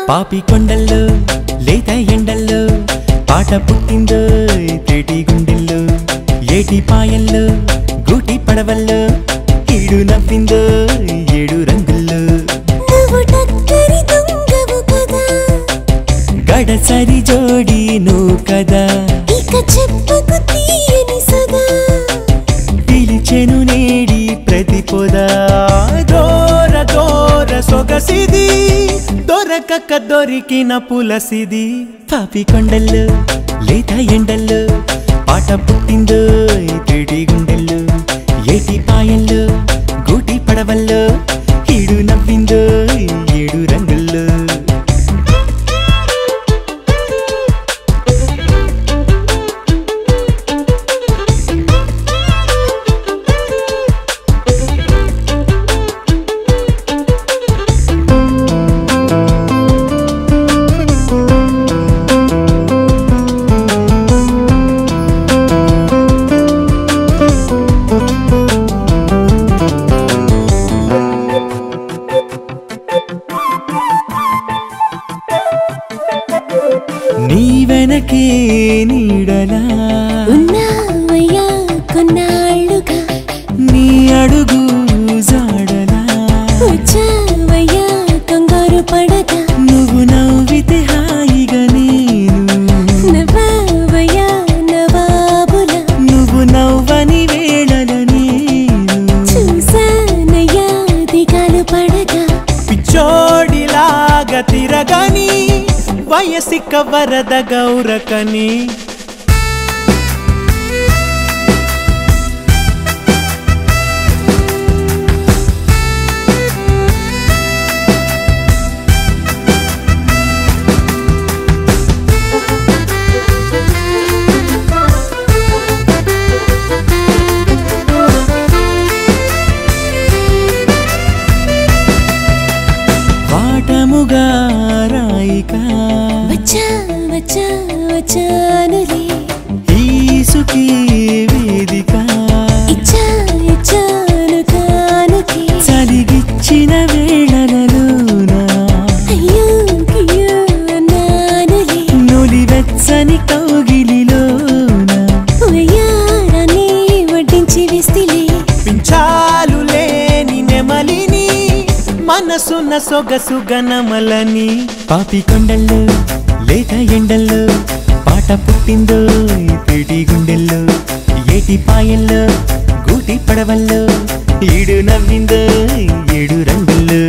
పాపి కొండల్లో లేత ఎండల్లో పాట పుట్టిందో తేటి గుండెల్లో ఏటి పాయల్లో గూటి పడవల్లో ఈడు నవ్విందో ఏడు రంగుల్లో గడసరి జోడి నువ్వు కదా పిలిచెను నేడి ప్రతి పొదా దూర దూర సొగసిది దొరకక దొరికిన పులసిది పాపి కొండల్లో లేత ఎండల్లో పాట పుట్టిందో తేటి గుండెల్లో ఏటి పాయల్లో గూటి పడవల్లో ఈడు నవ్విందో ఏడు రంగుల్లో నీడలా ఉన్నావయ్యా కొన్నాళ్ళుగా నీ అడుగు జాడలా వచ్చావయ్యా కంగారు పడగా నువ్వు నవ్వితే హాయిగా నేను నవ్వావయ్యా నవాబులా నువ్వు నవ్వని వేళల నేను చూసానయ్యా దిగాలు పడగా పిచ్చోడిలాగా తిరగని వయసిక వరద గౌరకని వాటముగా రాయికా వచ్చానులే ఈసుకి వేదిక ఇచ్చాను కానుకే చలిగిచ్చిన వేళలలోన అయ్యో అన్నానులే నులివెచ్చని కౌగిలిలోన వయ్యారాన్ని వడ్డించి వేస్తిలే పించాలు లేని నెమలిని మనసున్న సొగసు గనమలని పాపి కొండల్లో లేత ఎండల్లో పాట పుట్టిందో తేటి గుండెల్లో ఏటి పాయల్లో గూటి పడవల్లో ఈడు నవ్విందో ఏడు రంగుల్లో